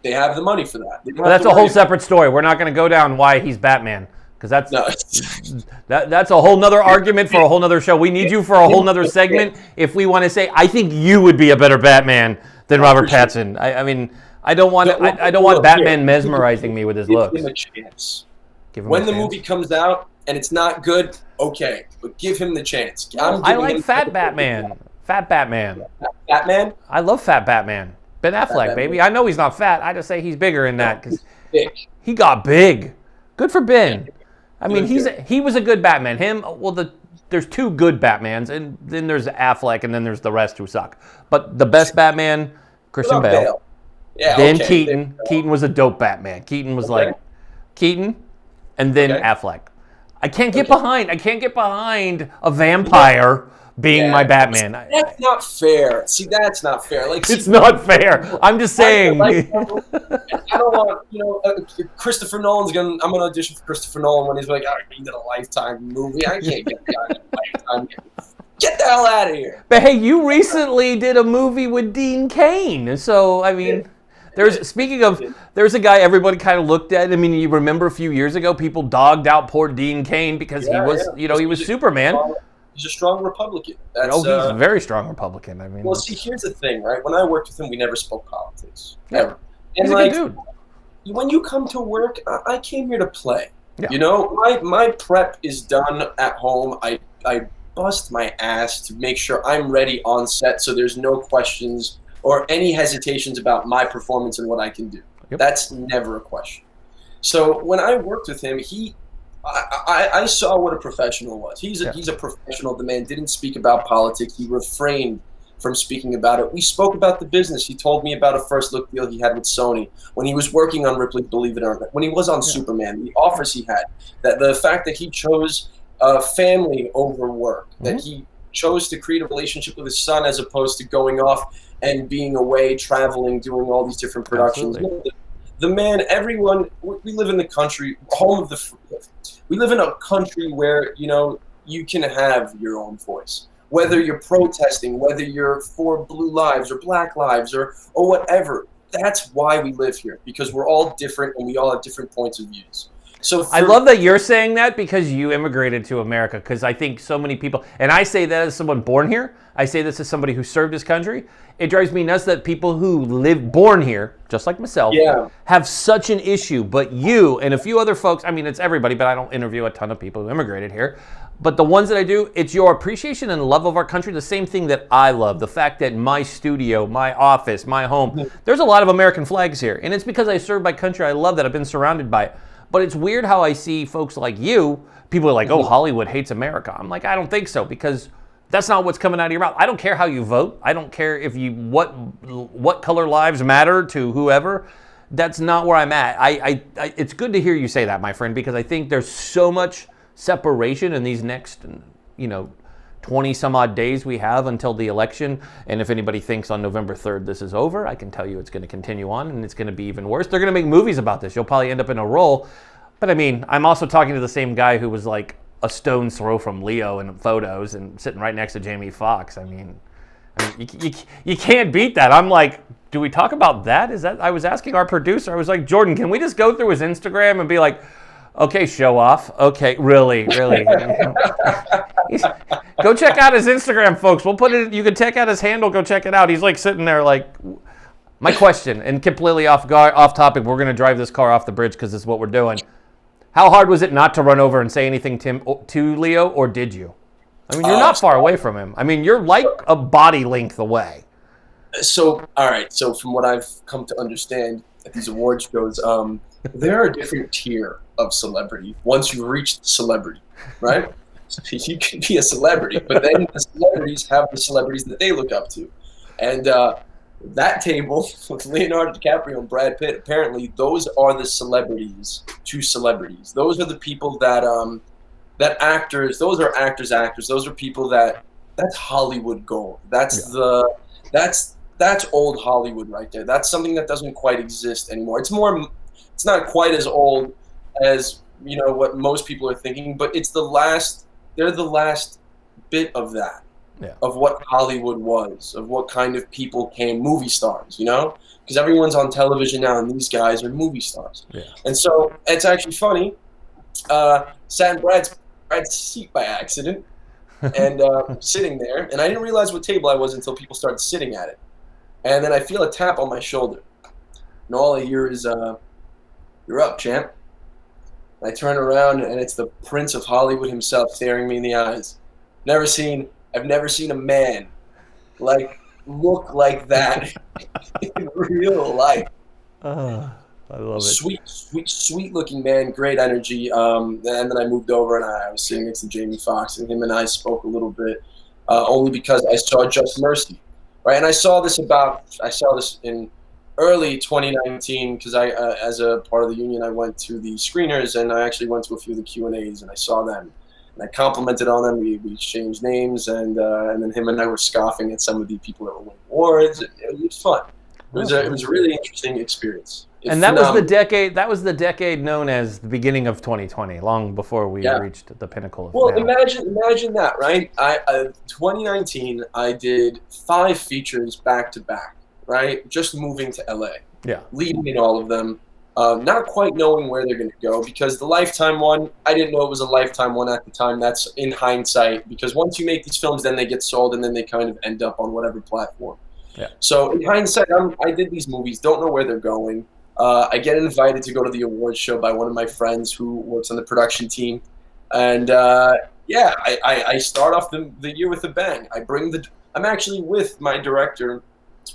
they have the money for that. But that's a whole separate story. We're not going to go down why he's Batman. Because that's a whole nother argument for a whole nother show. We need you for a whole nother segment if we want to say, I think you would be a better Batman than Robert Pattinson. I mean, I don't want Batman mesmerizing me with his looks. Give him a chance. When the movie comes out and it's not good, okay, but give him the chance. I like Fat Batman. Fat Batman. Batman? I love Fat Batman. Ben Affleck, baby. I know he's not fat. I just say he's bigger in that because he got big. Good for Ben. I mean, he was a good Batman. There's two good Batmans, and then there's Affleck, and then there's the rest who suck. But the best Batman, Christian Bale. Yeah, then Keaton. Keaton was a dope Batman. Keaton was like Keaton, and then Affleck. I can't get behind a vampire being my Batman. That's not fair. See, that's not fair. It's not fair. I'm just saying. I don't want, Christopher Nolan's I'm gonna audition for Christopher Nolan when he's like, oh, he did a Lifetime movie. I can't get the guy in a Lifetime. Get the hell out of here. But hey, you recently did a movie with Dean Cain. So, I mean, speaking of, there's a guy everybody kind of looked at. I mean, you remember a few years ago, people dogged out poor Dean Cain because he was, he was Superman. He's a strong Republican. He's a very strong Republican. I mean, well, see, here's the thing, right? When I worked with him, we never spoke politics. Yeah. Ever. He's a good dude. When you come to work, I came here to play. Yeah. You know, my prep is done at home. I bust my ass to make sure I'm ready on set, so there's no questions or any hesitations about my performance and what I can do. Yep. That's never a question. So when I worked with him, I saw what a professional was. He's a professional. The man didn't speak about politics. He refrained from speaking about it. We spoke about the business. He told me about a first look deal he had with Sony when he was working on Ripley, Believe It or Not, when he was on Superman, the offers he had, that the fact that he chose family over work, that he chose to create a relationship with his son as opposed to going off and being away, traveling, doing all these different productions. The man, everyone, we live in the country, home of the free. We live in a country where, you can have your own voice. Whether you're protesting, whether you're for blue lives or black lives or whatever. That's why we live here, because we're all different and we all have different points of views. So I love that you're saying that because you immigrated to America, because I think so many people, and I say that as someone born here, I say this as somebody who served his country, it drives me nuts that people who born here, just like myself, have such an issue. But you and a few other folks, I mean, it's everybody, but I don't interview a ton of people who immigrated here. But the ones that I do, it's your appreciation and love of our country, the same thing that I love. The fact that my studio, my office, my home, there's a lot of American flags here. And it's because I serve my country. I love that. I've been surrounded by it. But it's weird how I see folks like you, people are like, oh, Hollywood hates America. I'm like, I don't think so, because that's not what's coming out of your mouth. I don't care how you vote. I don't care if what color lives matter to whoever. That's not where I'm at. It's good to hear you say that, my friend, because I think there's so much separation in these next, 20 some odd days we have until the election. And if anybody thinks on November 3rd this is over, I can tell you it's going to continue on and it's going to be even worse. They're going to make movies about this. You'll probably end up in a role. But I mean, I'm also talking to the same guy who was like a stone's throw from Leo in photos and sitting right next to Jamie Foxx. I mean you can't beat that. I'm like, do we talk about that? I was asking our producer, I was like, Jordan, can we just go through his Instagram and be like, okay, show off. Okay, really. Go check out his Instagram, folks. We'll put it. You can check out his handle. Go check it out. He's like sitting there, like. My question, and completely off topic. We're gonna drive this car off the bridge because this is what we're doing. How hard was it not to run over and say anything to Leo, or did you? I mean, you're not far away from him. I mean, you're like a body length away. So, all right. So, from what I've come to understand at these award shows, there are a different tier of celebrity once you reach celebrity, right? So you can be a celebrity, but then the celebrities have the celebrities that they look up to. And that table with Leonardo DiCaprio and Brad Pitt, apparently those are the celebrities to celebrities. Those are the people that actors, those are actors. Those are people that's Hollywood gold. That's old Hollywood right there. That's something that doesn't quite exist anymore. It's not quite as old as, what most people are thinking, but they're the last bit of that. Yeah. Of what Hollywood was, of what kind of people came, movie stars, because everyone's on television now and these guys are movie stars. Yeah. And so it's actually funny, sat in Brad's seat by accident and sitting there, and I didn't realize what table I was until people started sitting at it. And then I feel a tap on my shoulder, and all I hear is, "You're up, champ." And I turn around and it's the Prince of Hollywood himself staring me in the eyes. I've never seen a man look like that in real life. I love it. Sweet looking man, great energy. And then I moved over and I was sitting next to Jamie Foxx, and him and I spoke a little bit, only because I saw Just Mercy, right? And I saw this in early 2019 because I, as a part of the union, I went to the screeners and I actually went to a few of the Q&As and I saw them. And I complimented on them. We exchanged names, and then him and I were scoffing at some of the people that were winning awards. It was fun. It was a really interesting experience. And that was the decade. That was the decade known as the beginning of 2020, long before we reached the pinnacle of Well, now. imagine that, right? 2019, I did 5 features back to back, right? Just moving to LA, leading in all of them, not quite knowing where they're going to go, because the Lifetime one, I didn't know it was a Lifetime one at the time. That's in hindsight, because once you make these films, then they get sold, and then they kind of end up on whatever platform. Yeah. So in hindsight, I did these movies, don't know where they're going. I get invited to go to the awards show by one of my friends who works on the production team. And I start off the year with a bang. I'm actually with my director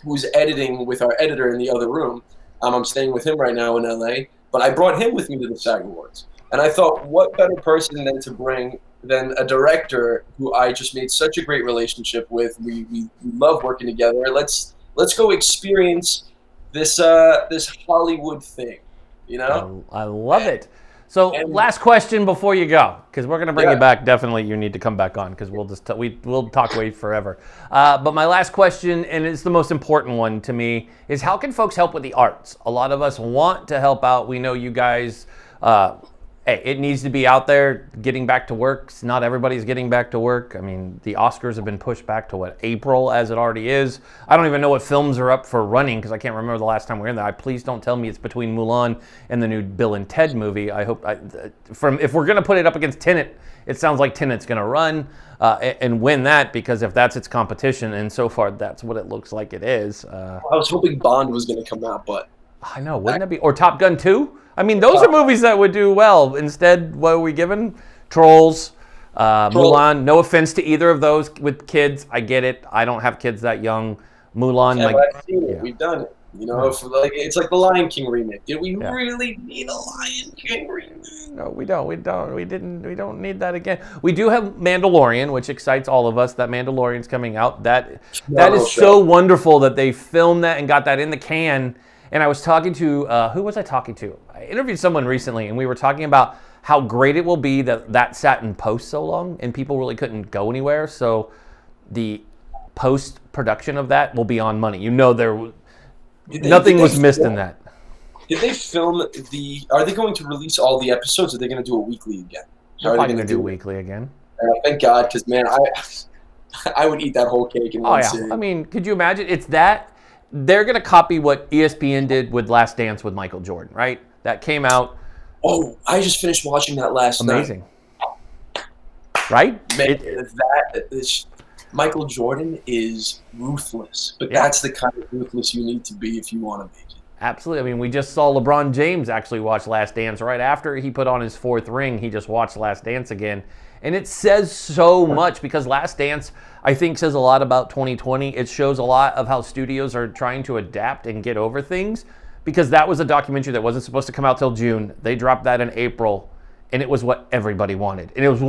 who's editing with our editor in the other room. I'm staying with him right now in LA, but I brought him with me to the SAG Awards. And I thought, what better person than a director who I just made such a great relationship with. We love working together. Let's go experience this Hollywood thing, you know? I love it. So last question before you go, because we're going to bring you back. Definitely you need to come back on, because we'll talk away forever. But my last question, and it's the most important one to me, is how can folks help with the arts? A lot of us want to help out. We know you guys, it needs to be out there getting back to work. Not everybody's getting back to work. I mean, the Oscars have been pushed back to April, as it already is. I don't even know what films are up for running, because I can't remember the last time we were in there. Please don't tell me it's between Mulan and the new Bill and Ted movie. I hope if we're going to put it up against Tenet, it sounds like Tenet's going to run and win that, because if that's its competition, and so far that's what it looks like it is. I was hoping Bond was going to come out, but I know, wouldn't that be? Or Top Gun 2? I mean, those are movies that would do well. Instead, what are we given? Trolls, Mulan. No offense to either of those with kids. I get it. I don't have kids that young. Mulan. Yeah, I've seen it. We've done it. You know, it's like the Lion King remake. Did we really need a Lion King remake? No, we don't. We don't need that again. We do have Mandalorian, which excites all of us. That Mandalorian's coming out. That is so wonderful that they filmed that and got that in the can. And I was talking to, who was I talking to? I interviewed someone recently, and we were talking about how great it will be that sat in post so long, and people really couldn't go anywhere. So the post-production of that will be on money. You know, nothing was missed in that. Did they film are they going to release all the episodes, or are they going to do it weekly again? They're probably going to do it weekly again. Thank God, because, man, I would eat that whole cake in one sitting. I mean, could you imagine? It's that. They're going to copy what ESPN did with Last Dance with Michael Jordan, right? That came out. Oh, I just finished watching that last night. Amazing. Right? Man, Michael Jordan is ruthless, but that's the kind of ruthless you need to be if you want to make it. Absolutely. I mean, we just saw LeBron James actually watch Last Dance. Right after he put on his 4th ring, he just watched Last Dance again. And it says so much, because Last Dance, I think, says a lot about 2020. It shows a lot of how studios are trying to adapt and get over things, because that was a documentary that wasn't supposed to come out till June. They dropped that in April, and it was what everybody wanted. And it was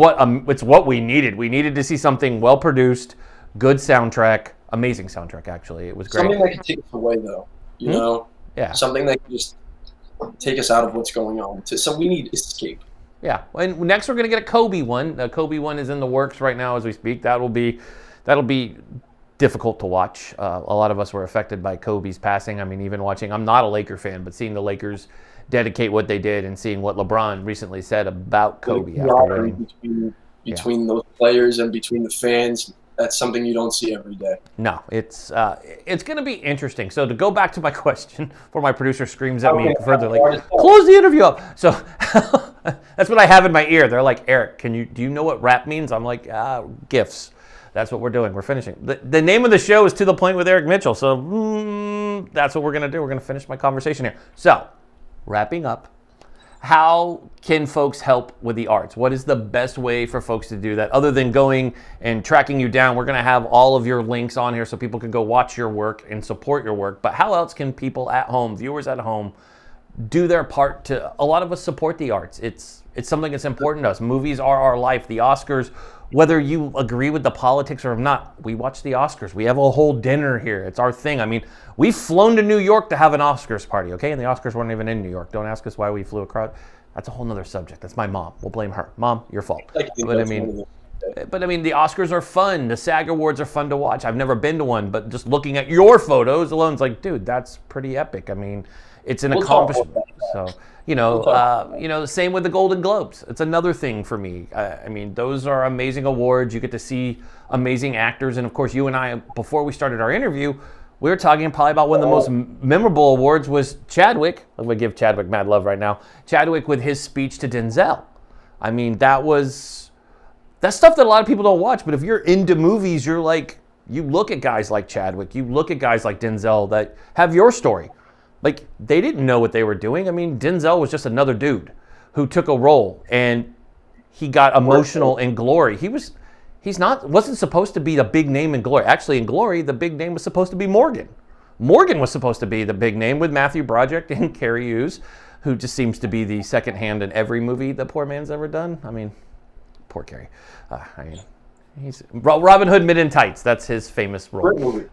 it's what we needed. We needed to see something well-produced, good soundtrack, amazing soundtrack, actually. It was great. Something that could take us away, though, you know? Yeah. Something that could just take us out of what's going on. So we need escape. Yeah, and next we're going to get a Kobe one. The Kobe one is in the works right now as we speak. That'll be difficult to watch. A lot of us were affected by Kobe's passing. I mean, even watching, I'm not a Laker fan, but seeing the Lakers dedicate what they did and seeing what LeBron recently said about Kobe after winning. Between those players and between the fans, that's something you don't see every day. No, it's going to be interesting. So to go back to my question, before my producer screams at me further, like, close the interview up. So that's what I have in my ear. They're like, Eric, do you know what rap means? I'm like, gifts. That's what we're doing. We're finishing. The name of the show is To the Point with Eric Mitchell. So that's what we're going to do. We're going to finish my conversation here. So wrapping up, how can folks help with the arts? What is the best way for folks to do that, other than going and tracking you down? We're going to have all of your links on here so people can go watch your work and support your work. But how else can people at home, viewers at home, do their part to, a lot of us support the arts. It's something that's important to us. Movies are our life. The Oscars, whether you agree with the politics or not, we watch the Oscars. We have a whole dinner here. It's our thing. I mean, we've flown to New York to have an Oscars party, okay? And the Oscars weren't even in New York. Don't ask us why we flew across. That's a whole nother subject. That's my mom. We'll blame her. Mom, your fault. But I mean, But I mean, the Oscars are fun. The SAG Awards are fun to watch. I've never been to one, but just looking at your photos alone, it's like, dude, that's pretty epic. I mean, it's an accomplishment. So, the same with the Golden Globes. It's another thing for me. I mean, those are amazing awards. You get to see amazing actors. And of course, you and I, before we started our interview, we were talking probably about one of the most memorable awards was Chadwick. I'm going to give Chadwick mad love right now. Chadwick with his speech to Denzel. I mean, that's stuff that a lot of people don't watch. But if you're into movies, you're like, you look at guys like Chadwick, you look at guys like Denzel that have your story. Like, they didn't know what they were doing. I mean, Denzel was just another dude who took a role and he got emotional in Glory. Wasn't supposed to be the big name in Glory. Actually, in Glory, the big name was supposed to be Morgan. Morgan was supposed to be the big name with Matthew Broderick and Carrie Hughes, who just seems to be the second hand in every movie the poor man's ever done. I mean, poor Carrie. He's Robin Hood Men in Tights. That's his famous role.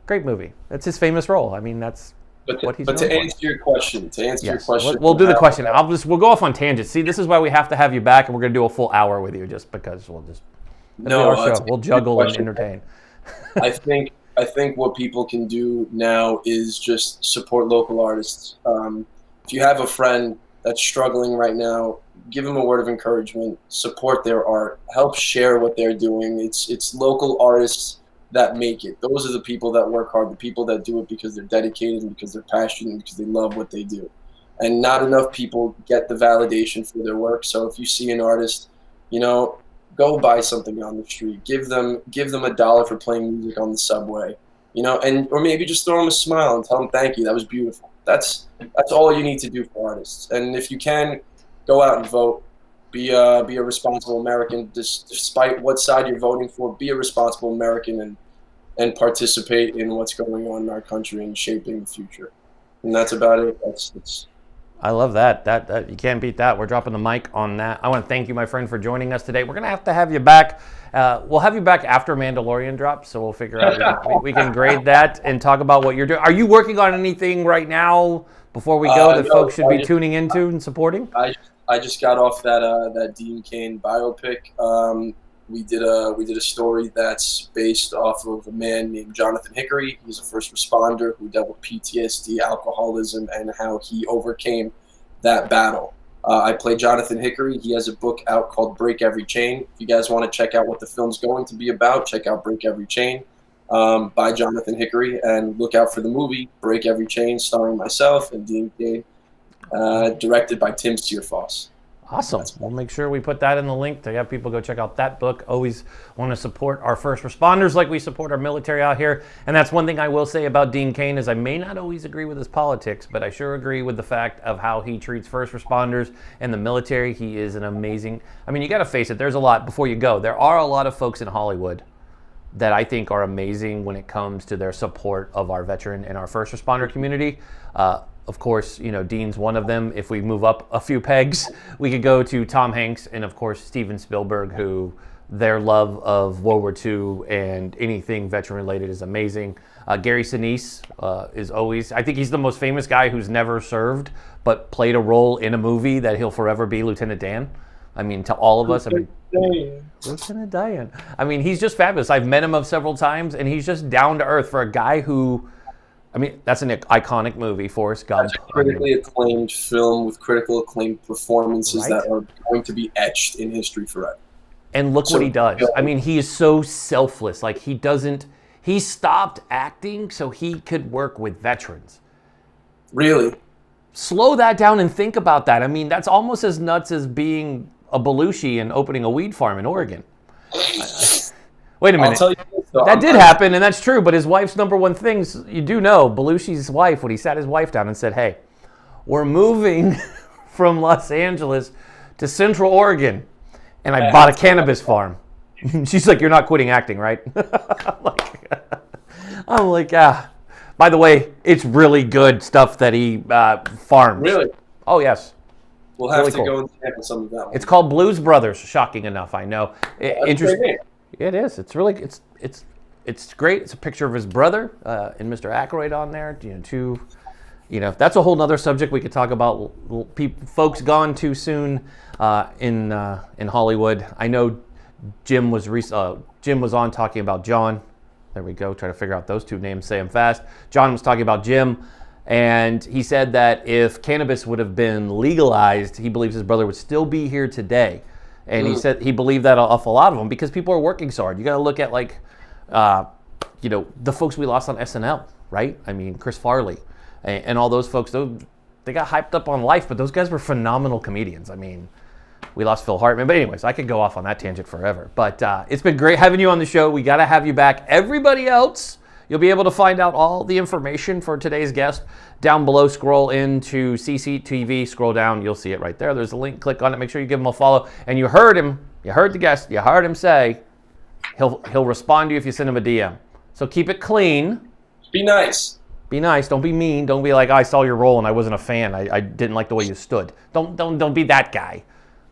Great movie. That's his famous role. I mean, that's what he's doing. But to answer your question, we'll do the question. We'll go off on tangents. See, this is why we have to have you back, and we're going to do a full hour with you, just because we'll juggle and entertain. I think what people can do now is just support local artists. If you have a friend that's struggling right now, give them a word of encouragement, support their art, help share what they're doing. It's local artists that make it. Those are the people that work hard, the people that do it because they're dedicated and because they're passionate and because they love what they do. And not enough people get the validation for their work. So if you see an artist, go buy something on the street. Give them $1 for playing music on the subway. Or maybe just throw them a smile and tell them thank you. That was beautiful. That's all you need to do for artists. And if you can, go out and vote. Be a responsible American. Despite what side you're voting for, be a responsible American and participate in what's going on in our country and shaping the future. And that's about it. I love that. That you can't beat that. We're dropping the mic on that. I want to thank you, my friend, for joining us today. We're going to have you back. We'll have you back after Mandalorian drops, so we'll figure out we can grade that and talk about what you're doing. Are you working on anything right now before we go that folks should be tuning into and supporting? I just got off that Dean Cain biopic. We did a story that's based off of a man named Jonathan Hickory. He's a first responder who dealt with PTSD, alcoholism, and how he overcame that battle. I play Jonathan Hickory. He has a book out called Break Every Chain. If you guys want to check out what the film's going to be about, check out Break Every Chain by Jonathan Hickory, and look out for the movie Break Every Chain, starring myself and Dean Cain, directed by Tim Searfoss. Awesome. We'll make sure we put that in the link to have people go check out that book. Always want to support our first responders like we support our military out here. And that's one thing I will say about Dean Cain is I may not always agree with his politics, but I sure agree with the fact of how he treats first responders and the military. He is an amazing... I mean, you got to face it. There's a lot before you go. There are a lot of folks in Hollywood that I think are amazing when it comes to their support of our veteran and our first responder community. Of course, Dean's one of them. If we move up a few pegs, we could go to Tom Hanks and, of course, Steven Spielberg, who their love of World War II and anything veteran-related is amazing. Gary Sinise is always... I think he's the most famous guy who's never served but played a role in a movie that he'll forever be Lieutenant Dan. I mean, to all of us... Lieutenant Dan. I mean, he's just fabulous. I've met him several times, and he's just down to earth for a guy who... I mean, that's an iconic movie, Forrest Gump. That's a critically acclaimed film with critical acclaimed performances that are going to be etched in history forever. And look what he does. I mean, he is so selfless. Like, he stopped acting so he could work with veterans. Really? Slow that down and think about that. I mean, that's almost as nuts as being a Belushi and opening a weed farm in Oregon. Wait a minute. I'll tell you this, though. That did happen, and that's true, but his wife's number one things, you do know, Belushi's wife, when he sat his wife down and said, hey, we're moving from Los Angeles to Central Oregon, and I bought a cannabis farm. She's like, you're not quitting acting, right? I'm like, yeah. By the way, it's really good stuff that he farms. Really? Oh, yes. We'll have to go and sample some of that one. It's called Blues Brothers, shocking enough, I know. Interesting. It is. It's really it's great. It's a picture of his brother and Mr. Aykroyd on there. That's a whole nother subject we could talk about. Folks gone too soon in Hollywood. I know Jim was on talking about John. There we go. Try to figure out those two names. Say them fast. John was talking about Jim, and he said that if cannabis would have been legalized, he believes his brother would still be here today. And he said he believed that off a lot of them because people are working so hard. You got to look at the folks we lost on SNL, right? I mean, Chris Farley and all those folks. They got hyped up on life, but those guys were phenomenal comedians. I mean, we lost Phil Hartman. But anyways, I could go off on that tangent forever. But it's been great having you on the show. We got to have you back. Everybody else, you'll be able to find out all the information for today's guest down below. Scroll into CCTV. Scroll down. You'll see it right there. There's a link. Click on it. Make sure you give him a follow. And you heard him. You heard the guest. You heard him say he'll respond to you if you send him a DM. So keep it clean. Be nice. Be nice. Don't be mean. Don't be like, I saw your role and I wasn't a fan. I didn't like the way you stood. Don't be that guy.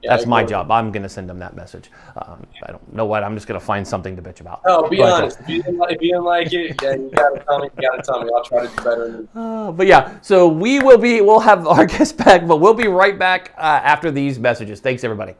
Yeah, that's my job. I'm going to send him that message. I don't know what. I'm just going to find something to bitch about. No, be honest. If you didn't like it, yeah, you got to tell me. I'll try to do better. But yeah, so we'll have our guest back, but we'll be right back after these messages. Thanks, everybody.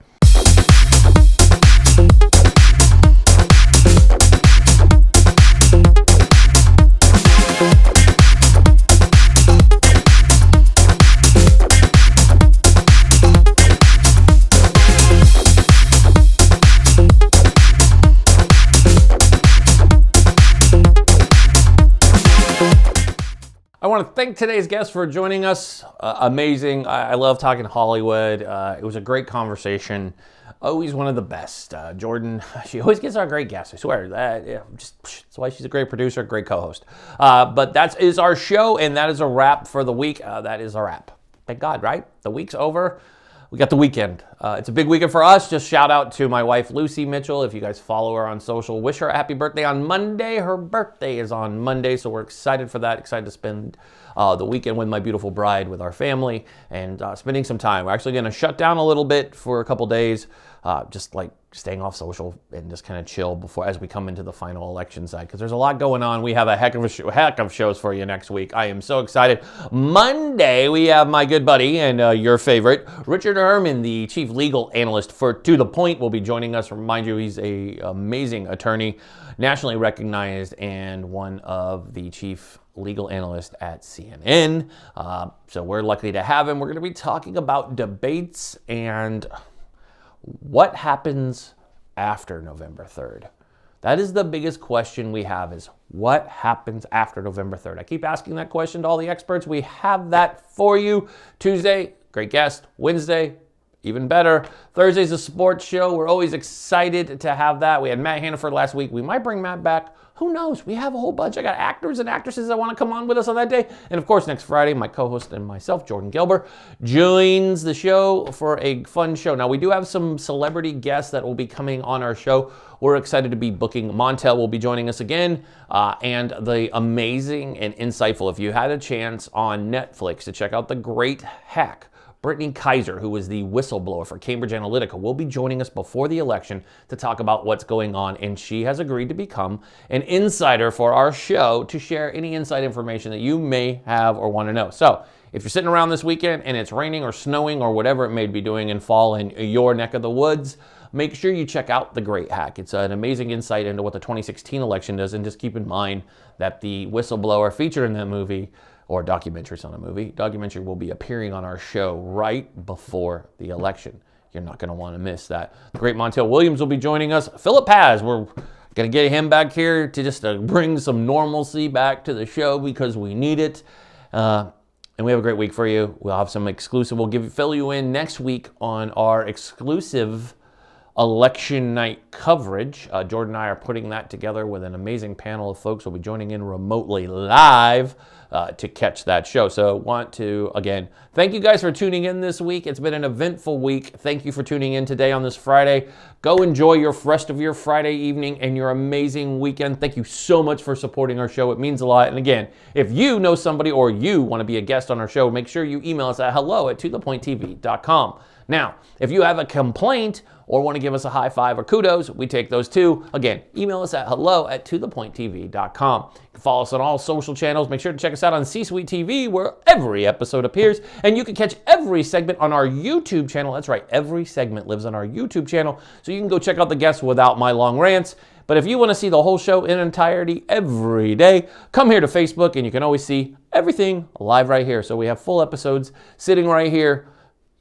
I want to thank today's guest for joining us. Amazing. I love talking Hollywood. It was a great conversation. Always one of the best. Jordan, she always gets our great guests. I swear. That's why she's a great producer, great co-host. But that is our show, and that is a wrap for the week. That is a wrap. Thank God, right? The week's over. We got the weekend. It's a big weekend for us. Just shout out to my wife, Lucy Mitchell. If you guys follow her on social, wish her a happy birthday on Monday. Her birthday is on Monday, so we're excited for that. Excited to spend the weekend with my beautiful bride, with our family, and spending some time. We're actually going to shut down a little bit for a couple days, just like staying off social and just kind of chill as we come into the final election side, because there's a lot going on. We have a heck of shows for you next week. I am so excited. Monday, we have my good buddy and your favorite, Richard Ehrman, the chief legal analyst for To The Point, will be joining us. Remind you, he's an amazing attorney, nationally recognized, and one of the chief legal analysts at CNN. So we're lucky to have him. We're going to be talking about debates and what happens after November 3rd. That is the biggest question we have, is what happens after November 3rd? I keep asking that question to all the experts. We have that for you. Tuesday, great guest. Wednesday, even better. Thursday's a sports show. We're always excited to have that. We had Matt Hannaford last week. We might bring Matt back. Who knows? We have a whole bunch. I got actors and actresses that want to come on with us on that day. And of course, next Friday, my co-host and myself, Jordan Gilbert, joins the show for a fun show. Now, we do have some celebrity guests that will be coming on our show. We're excited to be booking. Montel will be joining us again. And the amazing and insightful, if you had a chance on Netflix to check out The Great Hack, Brittany Kaiser, who was the whistleblower for Cambridge Analytica, will be joining us before the election to talk about what's going on, and she has agreed to become an insider for our show to share any inside information that you may have or want to know. So if you're sitting around this weekend and it's raining or snowing or whatever it may be doing in fall in your neck of the woods, make sure you check out The Great Hack. It's an amazing insight into what the 2016 election does, and just keep in mind that the whistleblower featured in that movie, or documentary, it's not a movie, documentary, will be appearing on our show right before the election. You're not going to want to miss that. The great Montel Williams will be joining us. Philip Paz, we're going to get him back here to just bring some normalcy back to the show because we need it. And we have a great week for you. We'll have some exclusive. We'll fill you in next week on our exclusive election night coverage. Jordan and I are putting that together with an amazing panel of folks who will be joining in remotely live to catch that show. So want to, again, thank you guys for tuning in this week. It's been an eventful week. Thank you for tuning in today on this Friday. Go enjoy your rest of your Friday evening and your amazing weekend. Thank you so much for supporting our show. It means a lot. And again, if you know somebody or you want to be a guest on our show, make sure you email us at hello@tothepointtv.com. Now, if you have a complaint or want to give us a high five or kudos, we take those too. Again, email us at hello@tothepointtv.com. You can follow us on all social channels. Make sure to check us out on C-Suite TV, where every episode appears. And you can catch every segment on our YouTube channel. That's right, every segment lives on our YouTube channel. So you can go check out the guests without my long rants. But if you want to see the whole show in entirety every day, come here to Facebook and you can always see everything live right here. So we have full episodes sitting right here.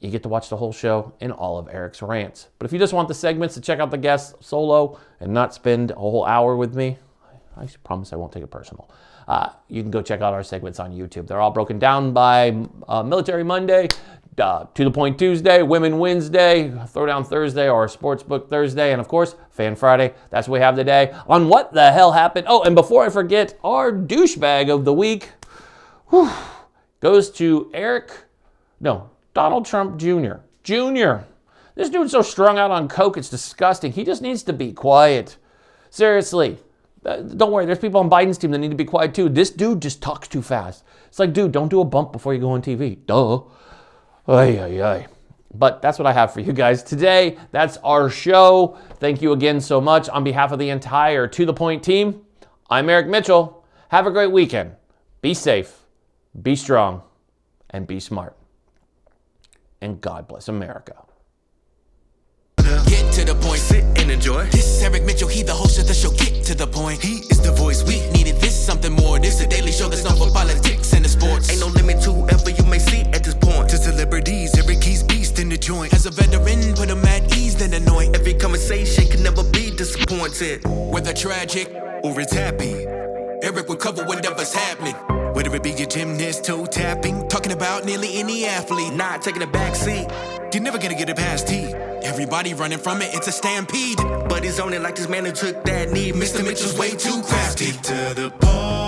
You get to watch the whole show in all of Eric's rants. But if you just want the segments to check out the guests solo and not spend a whole hour with me, I promise I won't take it personal. You can go check out our segments on YouTube. They're all broken down by Military Monday, To the Point Tuesday, Women Wednesday, Throwdown Thursday, or Sportsbook Thursday, and of course, Fan Friday. That's what we have today on What the Hell Happened. Oh, and before I forget, our douchebag of the week goes to Donald Trump Jr. This dude's so strung out on coke, it's disgusting. He just needs to be quiet. Seriously. Don't worry, there's people on Biden's team that need to be quiet too. This dude just talks too fast. It's like, dude, don't do a bump before you go on TV. Duh. Ay. But that's what I have for you guys today. That's our show. Thank you again so much. On behalf of the entire To The Point team, I'm Eric Mitchell. Have a great weekend. Be safe, be strong, and be smart. And God bless America. Get to the point, sit and enjoy. This is Eric Mitchell, he the host of the show. Get to the point. He is the voice. We needed this, something more. This a daily show that's known for politics and the sports. Ain't no limit to whoever you may see at this point. To celebrities, Eric he's beast in the joint. As a veteran, put him at ease, then anoint. Every conversation can never be disappointed. Whether tragic or it's happy, Eric will cover whatever's happening. Whether it be your gymnast, toe tapping, talking about nearly any athlete, not taking a back seat. You're never gonna get it past T. Everybody running from it, it's a stampede. But he's on it like this man who took that knee. Mr. Mitchell's way too crafty. Get to the point.